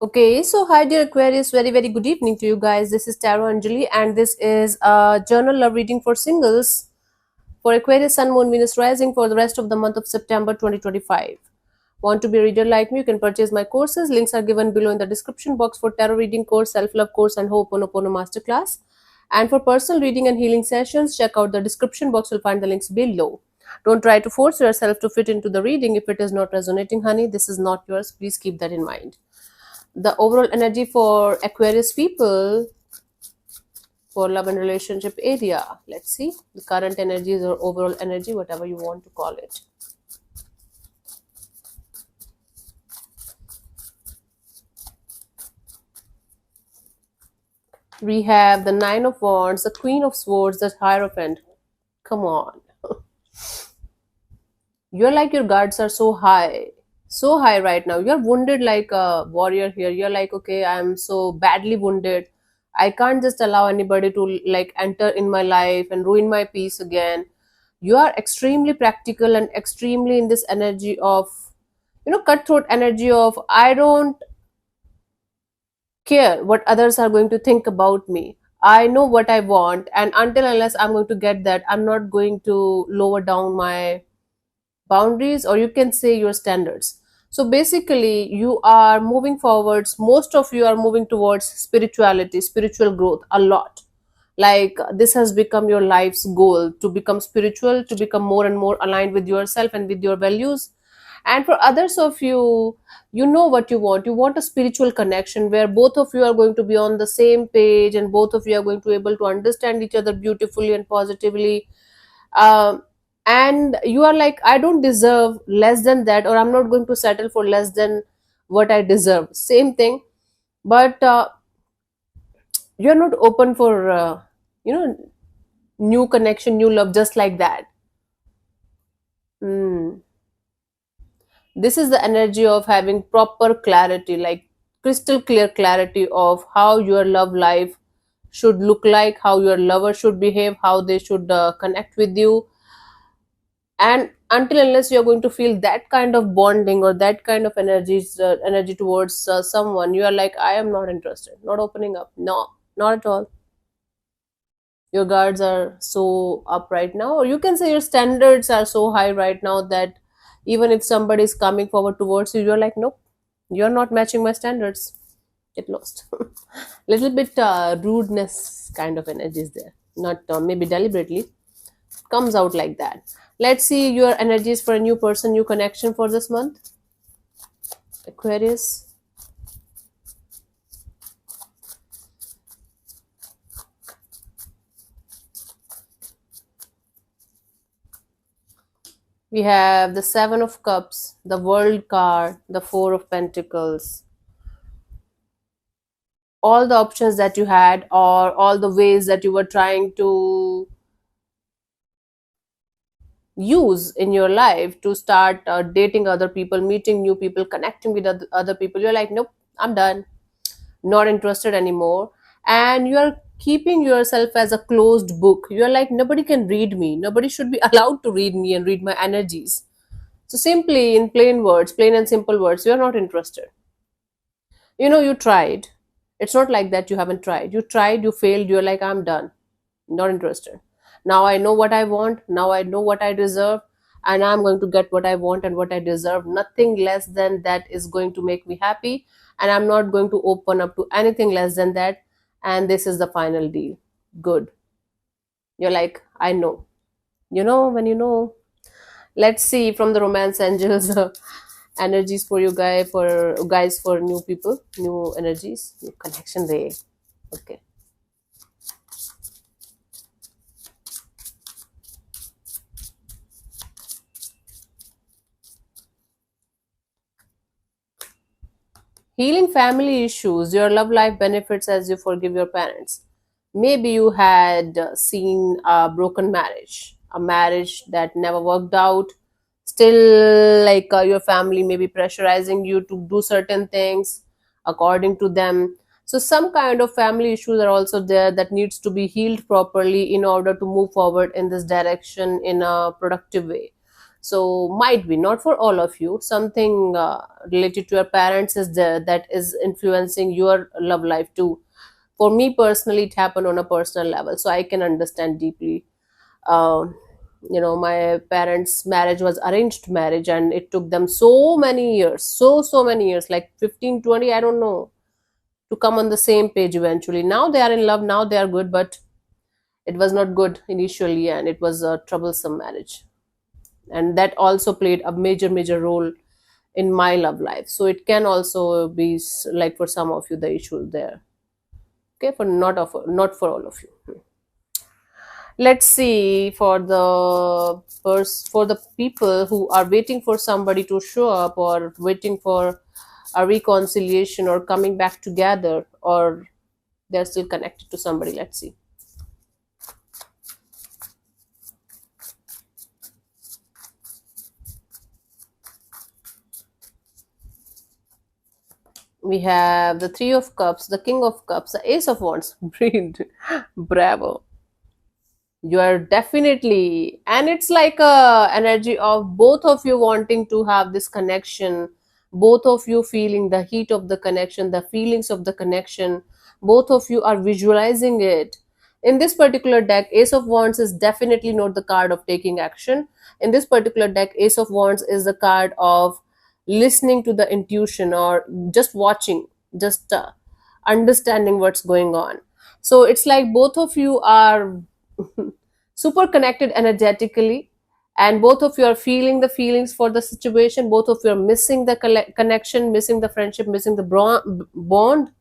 Okay, so hi dear Aquarius, very good evening to you guys. This is Tarot Anjali, and this is a journal love reading for singles for Aquarius Sun Moon Venus Rising for the rest of the month of September 2025. Want to be a reader like me? You can purchase my courses. Links are given below in the description box for tarot reading course, self-love course, and Ho'oponopono masterclass. And for personal reading and healing sessions, check out the description box. You'll find the links below. Don't try to force yourself to fit into the reading if it is not resonating, honey. This is not yours. Please keep that in mind. The overall energy for Aquarius people for love and relationship area. Let's see the current energies or overall energy, whatever you want to call it. We have the Nine of Wands, the Queen of Swords, the Hierophant. Come on. You're like your guards are so high right now. You're wounded like a warrior here. You're like, okay, I'm so badly wounded. I can't just allow anybody to like enter in my life and ruin my peace again. You are extremely practical and extremely in this energy of, cutthroat energy of, I don't care what others are going to think about me. I know what I want, and until unless I'm going to get that, I'm not going to lower down my boundaries, or you can say your standards. So basically you are moving forwards, most of you are moving towards spirituality, spiritual growth a lot. Like this has become your life's goal, to become spiritual, to become more and more aligned with yourself and with your values. And for others of you, you know what you want a spiritual connection where both of you are going to be on the same page, and both of you are going to be able to understand each other beautifully and positively. um, and you are like, I don't deserve less than that, or I'm not going to settle for less than what I deserve, same thing. But you're not open for you know new connection, new love, just like that. Hmm. This is the energy of having proper clarity, like crystal clear clarity of how your love life should look like, how your lover should behave, how they should connect with you. And until unless you're going to feel that kind of bonding or that kind of energy towards someone, you are like, I am not interested, not opening up, no, not at all. Your guards are so up right now, or you can say your standards are so high right now that even if somebody is coming forward towards you, you're like, nope, you're not matching my standards. Get lost. Little bit rudeness kind of energy is there, not maybe deliberately, comes out like that. Let's see your energies for a new person, new connection for this month, Aquarius. We have the Seven of Cups, the World card, the Four of Pentacles. All the options that you had, or all the ways that you were trying to use in your life to start dating other people, meeting new people, connecting with other people, you're like, nope, I'm done, not interested anymore. And you're keeping yourself as a closed book. You're like, nobody can read me, nobody should be allowed to read me and read my energies. So simply, in plain words, plain and simple words, you're not interested. You tried. It's not like that you haven't tried. You tried, you failed, you're like, I'm done, not interested. Now I know what I want, now I know what I deserve, and I'm going to get what I want and what I deserve. Nothing less than that is going to make me happy, and I'm not going to open up to anything less than that. And this is the final deal. Good. You're like, I know. When you know. Let's see from the romance angels energies for you guys, for new people, new energies, new connection day. Okay. Healing family issues, your love life benefits as you forgive your parents. Maybe you had seen a broken marriage, a marriage that never worked out. Still, like your family may be pressurizing you to do certain things according to them. So, some kind of family issues are also there that needs to be healed properly in order to move forward in this direction in a productive way. So might be not for all of you, something related to your parents is there that is influencing your love life too. For me personally, it happened on a personal level, so I can understand deeply. um, my parents marriage was arranged marriage, and it took them so many years, so many years, like 15, 20, I don't know, to come on the same page eventually. Now they are in love, now they are good, but it was not good initially, and it was a troublesome marriage. And that also played a major role in my love life. So it can also be like for some of you the issue there. Okay, for not for all of you. Let's see, for for the people who are waiting for somebody to show up, or waiting for a reconciliation, or coming back together, or they're still connected to somebody. Let's see. We have the Three of Cups, the King of Cups, the Ace of Wands. Brilliant. Bravo. You are definitely, and it's like a energy of both of you wanting to have this connection, both of you feeling the heat of the connection, the feelings of the connection, both of you are visualizing it. In this particular deck, Ace of Wands is definitely not the card of taking action. In this particular deck, Ace of Wands is the card of listening to the intuition, or just watching, just understanding what's going on. So it's like both of you are super connected energetically, and both of you are feeling the feelings for the situation. Both of you are missing the connection, missing the friendship, missing the bond,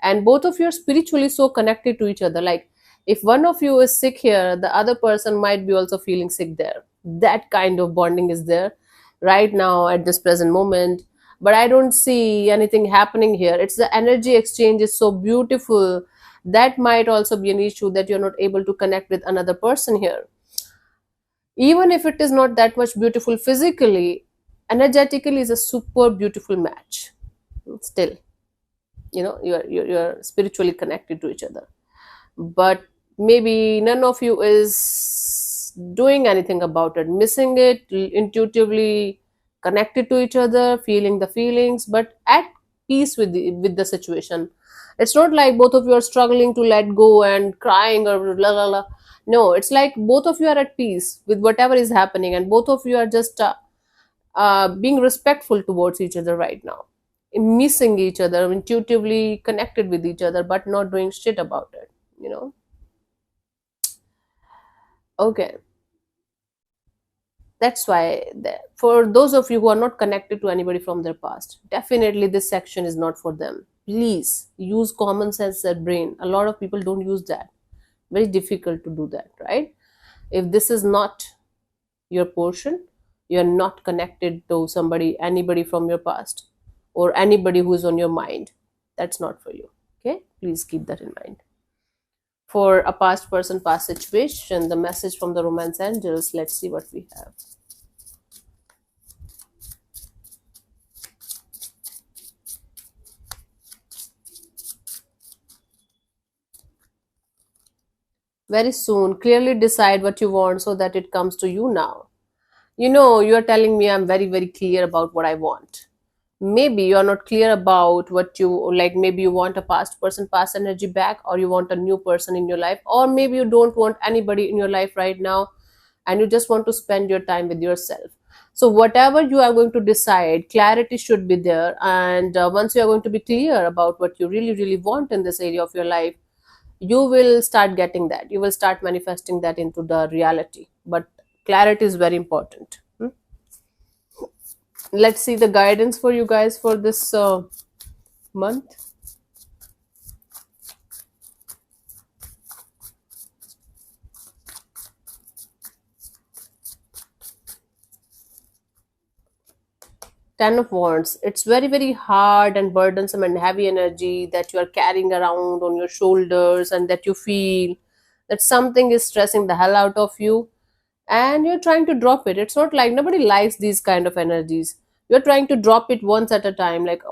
and both of you are spiritually so connected to each other. Like, if one of you is sick here, the other person might be also feeling sick there. That kind of bonding is there right now at this present moment. But I don't see anything happening here. It's the energy exchange is so beautiful. That might also be an issue, that you're not able to connect with another person here. Even if it is not that much beautiful physically, energetically is a super beautiful match. Still, you're spiritually connected to each other, but maybe none of you is doing anything about it, missing it, intuitively connected to each other, feeling the feelings, but at peace with the situation. It's not like both of you are struggling to let go and crying or la la la. No, it's like both of you are at peace with whatever is happening, and both of you are just being respectful towards each other right now, missing each other, intuitively connected with each other, but not doing shit about it. Okay, that's why for those of you who are not connected to anybody from their past, definitely this section is not for them. Please use common sense and brain. A lot of people don't use that. Very difficult to do that, right? If this is not your portion, you're not connected to anybody from your past, or anybody who is on your mind, that's not for you. Okay, please keep that in mind. For a past person, past situation, the message from the romance angels, let's see what we have. Very soon, clearly decide what you want so that it comes to you now. You are telling me I'm very clear about what I want. Maybe you're not clear about what you like. Maybe you want a past person, past energy back, or you want a new person in your life, or maybe you don't want anybody in your life right now, and you just want to spend your time with yourself. So whatever you are going to decide, clarity should be there. And once you are going to be clear about what you really want in this area of your life, you will start getting that, you will start manifesting that into the reality. But clarity is very important. Let's see the guidance for you guys for this month. Ten of Wands. It's very hard and burdensome and heavy energy that you are carrying around on your shoulders, and that you feel that something is stressing the hell out of you, and you're trying to drop it. It's not like nobody likes these kind of energies. You're trying to drop it once at a time, like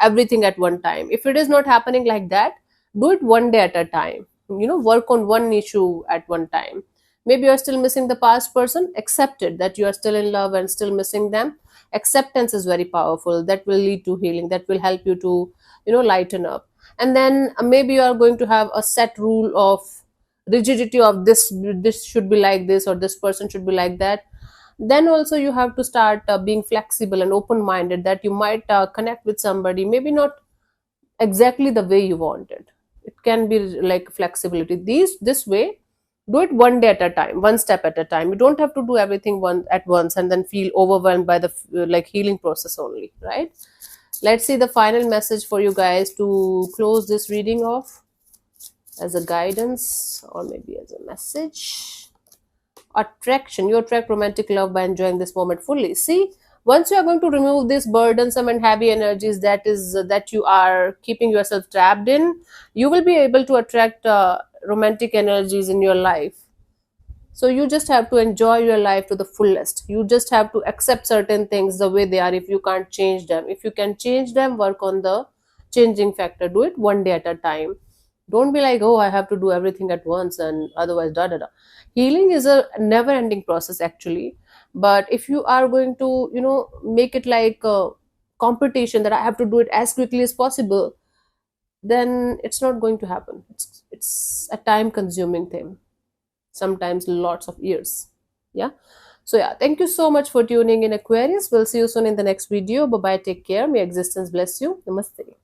everything at one time. If it is not happening like that, do it one day at a time. Work on one issue at one time. Maybe you're still missing the past person. Accept it, that you are still in love and still missing them. Acceptance is very powerful. That will lead to healing. That will help you to, lighten up. And then maybe you are going to have a set rule of rigidity of this should be like this, or this person should be like that. Then also you have to start being flexible and open minded, that you might connect with somebody, maybe not exactly the way you want it. It can be like flexibility. This way, do it one day at a time, one step at a time. You don't have to do everything one at once and then feel overwhelmed by the like healing process only, right? Let's see the final message for you guys to close this reading off, as a guidance or maybe as a message. Attraction. You attract romantic love by enjoying this moment fully. See, once you are going to remove these burdensome and heavy energies that you are keeping yourself trapped in, you will be able to attract romantic energies in your life. So you just have to enjoy your life to the fullest. You just have to accept certain things the way they are. If you can't change them, if you can change them, work on the changing factor. Do it one day at a time. Don't be like, oh, I have to do everything at once and otherwise da da da. Healing is a never ending process actually. But if you are going to, make it like a competition, that I have to do it as quickly as possible, then it's not going to happen. It's a time consuming thing, sometimes lots of years. Yeah. So yeah, thank you so much for tuning in, Aquarius. We'll see you soon in the next video. Bye bye, take care, may existence bless you. Namaste.